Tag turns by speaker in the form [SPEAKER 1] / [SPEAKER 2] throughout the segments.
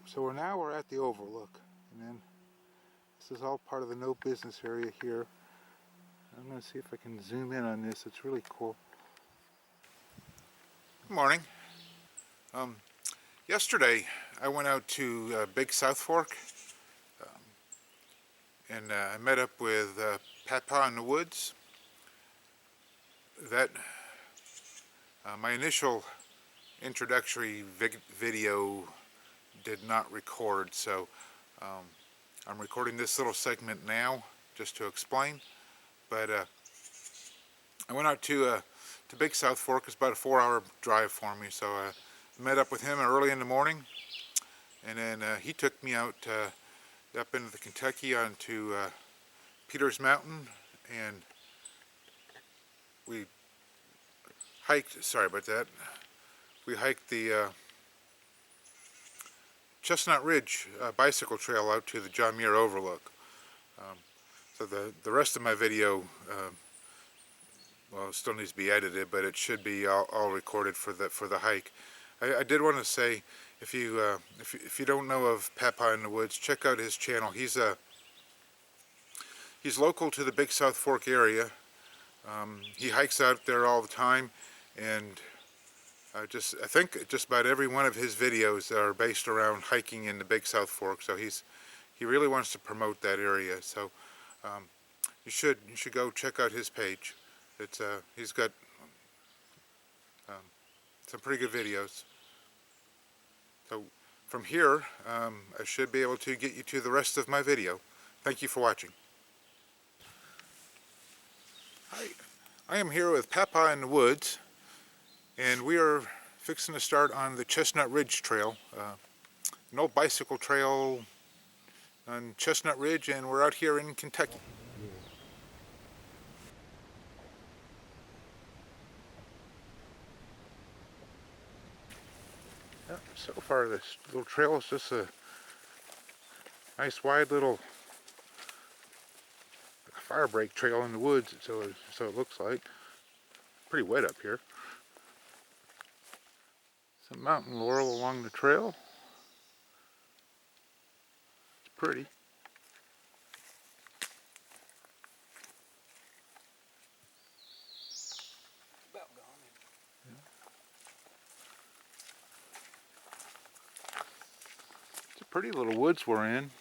[SPEAKER 1] So we're at the Overlook, and then this is all part of the no business area here. I'm going to see if I can zoom in on this. It's really cool. Good morning. Yesterday I went out to Big South Fork, and I met up with Papaw in the woods. That my initial introductory video did not record, so I'm recording this little segment now just to explain. But I went out to Big South Fork. It's about a 4-hour drive for me, so I met up with him early in the morning, and then he took me out up into the Kentucky onto Peters Mountain, and we hiked, sorry about that, we hiked the Chestnut Ridge bicycle trail out to the John Muir Overlook. So the rest of my video, well, it still needs to be edited, but it should be all recorded for the hike. I did want to say, if you don't know of Papaw in the Woods, check out his channel. He's local to the Big South Fork area. He hikes out there all the time, and I think just about every one of his videos are based around hiking in the Big South Fork. So he really wants to promote that area. So you should go check out his page. He's got some pretty good videos. So from here, I should be able to get you to the rest of my video. Thank you for watching. Hi, I am here with Papaw in the woods, and we are fixing to start on the Chestnut Ridge Trail, an old bicycle trail on Chestnut Ridge, and we're out here in Kentucky. So far this little trail is just a nice wide little fire break trail in the woods, so it looks like. Pretty wet up here. Some mountain laurel along the trail. It's pretty. It's a pretty little woods we're in.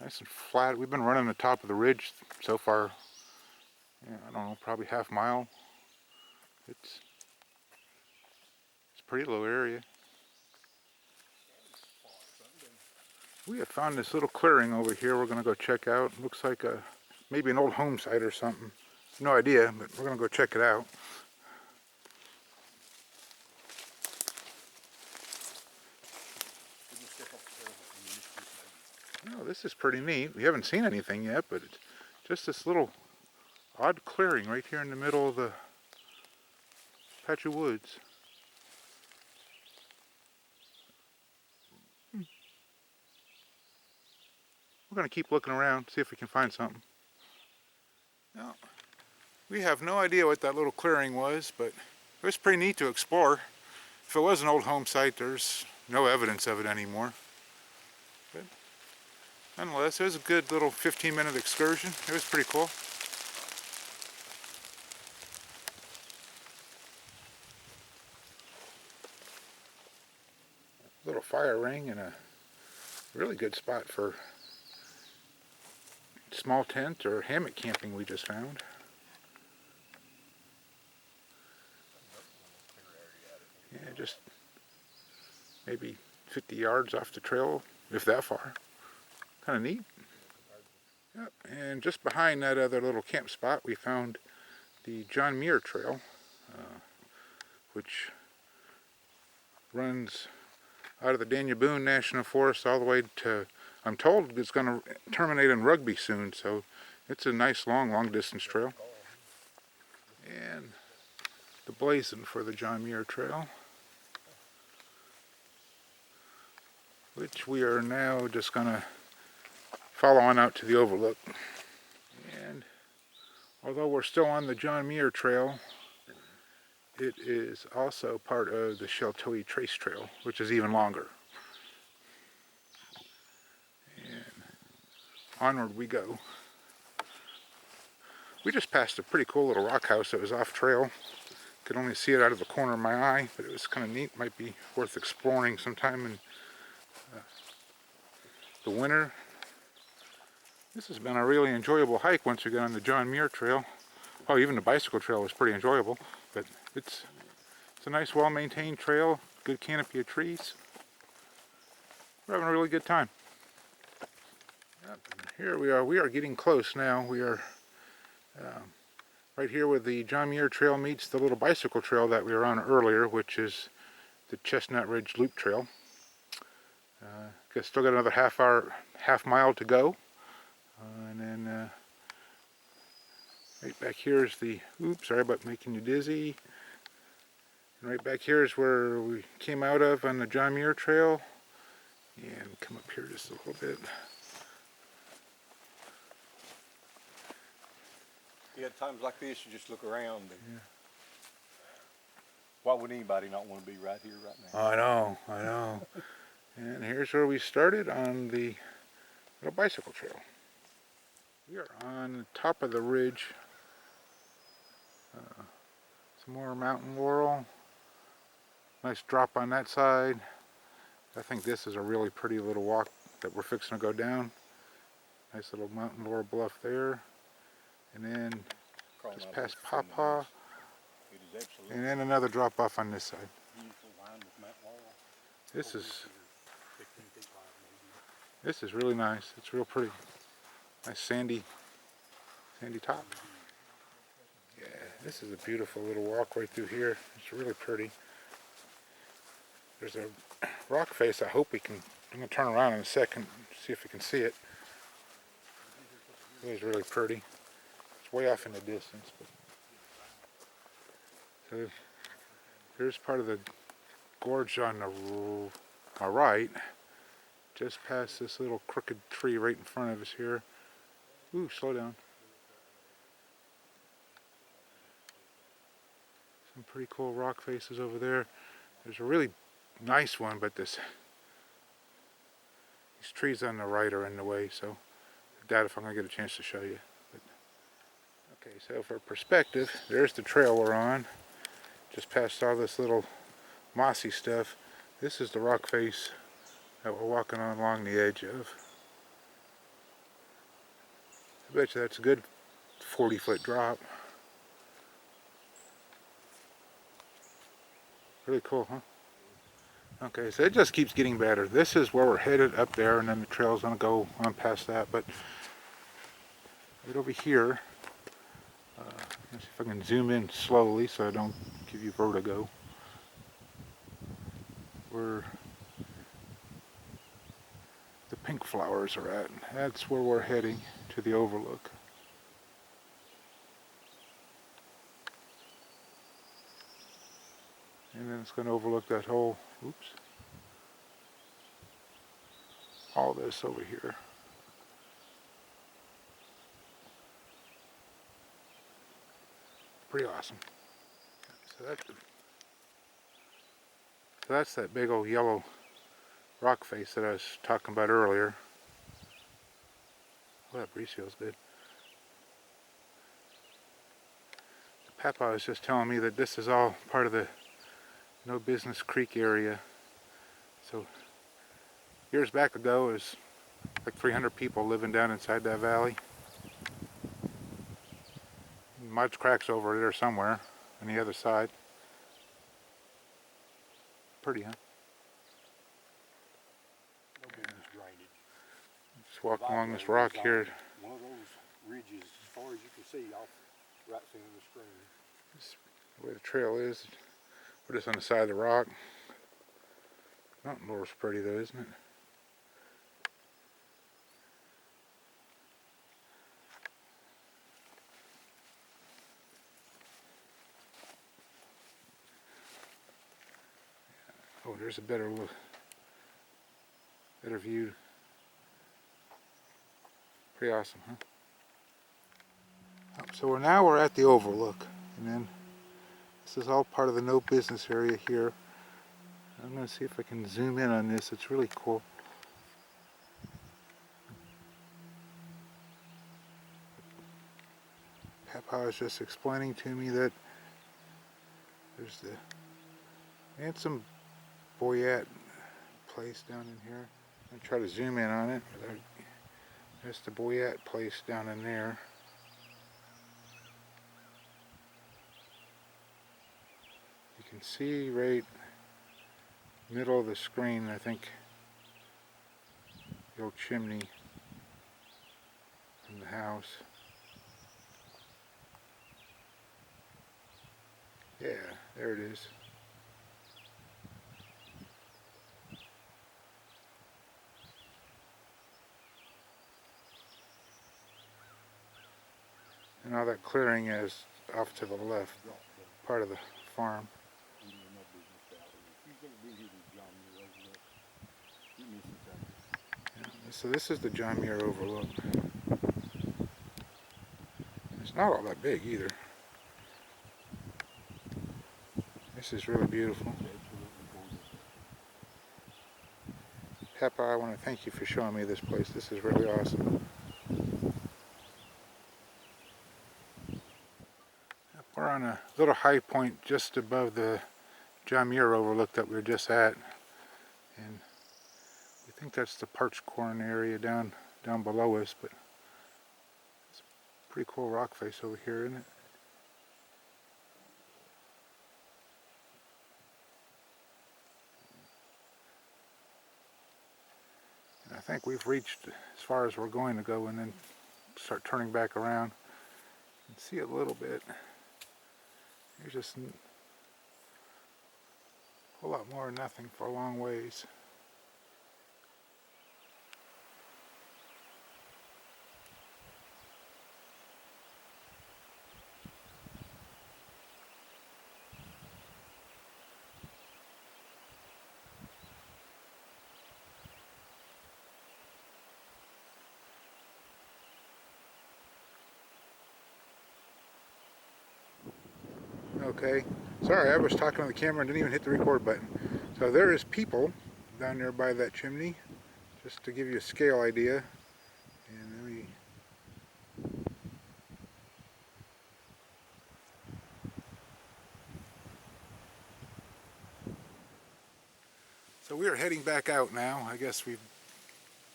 [SPEAKER 1] Nice and flat. We've been running the top of the ridge so far. Yeah, I don't know, probably half mile. It's a pretty low area. We have found this little clearing over here we're going to go check out. Looks like maybe an old home site or something. No idea, but we're going to go check it out. Oh, this is pretty neat. We haven't seen anything yet, but it's just this little odd clearing right here in the middle of the patch of woods. We're going to keep looking around, see if we can find something. Now, we have no idea what that little clearing was, but it was pretty neat to explore. If it was an old home site, there's no evidence of it anymore. But nonetheless, it was a good little 15-minute excursion. It was pretty cool. A little fire ring and a really good spot for small tent or hammock camping we just found. Yeah, just maybe 50 yards off the trail, if that far. Kind of neat. Yep, and just behind that other little camp spot we found the John Muir Trail, which runs out of the Daniel Boone National Forest all the way to, I'm told it's going to terminate in Rugby soon, so it's a nice long distance trail. And the blazon for the John Muir Trail, which we are now just going to follow on out to the Overlook. And although we're still on the John Muir Trail, it is also part of the Sheltowee Trace Trail, which is even longer. onward we go. We just passed a pretty cool little rock house that was off trail. Could only see it out of the corner of my eye, but it was kind of neat. Might be worth exploring sometime in the winter. This has been a really enjoyable hike once we got on the John Muir trail. Oh, even the bicycle trail was pretty enjoyable, but it's a nice, well-maintained trail, good canopy of trees. We're having a really good time. Yep. Here we are getting close now. We are right here where the John Muir trail meets the little bicycle trail that we were on earlier, which is the Chestnut Ridge Loop Trail. Still got another half mile to go. And then right back here is the, oops, sorry about making you dizzy. And right back here is where we came out of on the John Muir trail. And come up here just a little bit.
[SPEAKER 2] Yeah, at times like this, you just look around. And why would anybody not want to be right here, right now?
[SPEAKER 1] I know. And here's where we started on the little bicycle trail. We are on the top of the ridge. Some more mountain laurel. Nice drop on that side. I think this is a really pretty little walk that we're fixing to go down. Nice little mountain laurel bluff there. And then just past Papaw. And then another drop off on this side. This is really nice. It's real pretty. Nice sandy top. Yeah, this is a beautiful little walk right through here. It's really pretty. There's a rock face. I hope we can. I'm going to turn around in a second, see if we can see it. It was really pretty. It's way off in the distance. But so here's part of the gorge on the right. Just past this little crooked tree right in front of us here. Ooh, slow down. Some pretty cool rock faces over there. There's a really nice one, but these trees on the right are in the way, so I doubt if I'm going to get a chance to show you. But, okay, so for perspective, there's the trail we're on. Just past all this little mossy stuff. This is the rock face that we're walking on along the edge of. I bet you that's a good 40-foot drop. Really cool, huh? Okay, so it just keeps getting better. This is where we're headed up there, and then the trail's gonna go on past that. But right over here, let's see if I can zoom in slowly so I don't give you vertigo. Where the pink flowers are at. That's where we're heading, to the overlook. And then it's going to overlook that whole, oops, all this over here. Pretty awesome. So that's that big old yellow rock face that I was talking about earlier. Oh, that breeze feels good. The Papaw was just telling me that this is all part of the No Business Creek area. So years back ago, it was like 300 people living down inside that valley. Mud's cracks over there somewhere on the other side. Pretty, huh?
[SPEAKER 2] No business drainage.
[SPEAKER 1] Just walk along this rock here.
[SPEAKER 2] One of those ridges, as far as you can see, off right center of the screen.
[SPEAKER 1] This is where the trail is. We're just on the side of the rock. Mountain laurel's pretty though, isn't it? Oh, there's a better look, better view. Pretty awesome, huh? So we're at the overlook, and then this is all part of the no business area here. I'm going to see if I can zoom in on this. It's really cool. Papaw was just explaining to me that there's the Handsome Boyette place down in here. I'm gonna try to zoom in on it. There's the Boyette place down in there. You can see right middle of the screen, I think, the old chimney from the house. Yeah, there it is. And all that clearing is off to the left, part of the farm. Yeah, so this is the John Muir Overlook. It's not all that big either. This is really beautiful. Papaw, I want to thank you for showing me this place. This is really awesome. We're on a little high point just above the John Muir Overlook that we were just at, and we think that's the parched corn area down below us, but it's a pretty cool rock face over here, isn't it? And I think we've reached as far as we're going to go, and then start turning back around and see a little bit. There's just a whole lot more or nothing for a long ways. Okay, sorry, I was talking on the camera and didn't even hit the record button. So there is people down there by that chimney, just to give you a scale idea. And let me... So we are heading back out now. I guess we've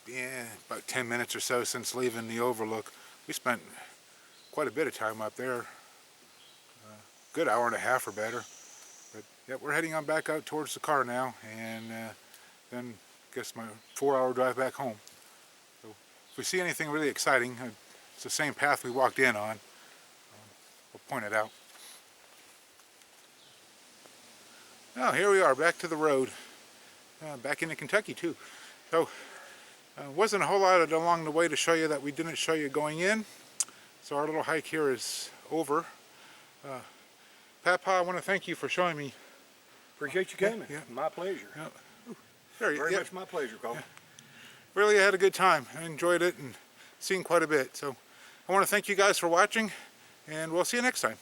[SPEAKER 1] been about 10 minutes or so since leaving the Overlook. We spent quite a bit of time up there. Good hour and a half or better. But yeah, we're heading on back out towards the car now, and then I guess my 4-hour drive back home. So if we see anything really exciting, it's the same path we walked in on. We'll point it out. Now here we are, back to the road, back into Kentucky too. So wasn't a whole lot along the way to show you that we didn't show you going in. So our little hike here is over. Papaw, I want to thank you for showing me.
[SPEAKER 2] Appreciate you coming.
[SPEAKER 1] Yeah.
[SPEAKER 2] My pleasure.
[SPEAKER 1] Yeah.
[SPEAKER 2] Very much my pleasure, Karl.
[SPEAKER 1] Yeah. Really had a good time. I enjoyed it and seen quite a bit. So I want to thank you guys for watching, and we'll see you next time.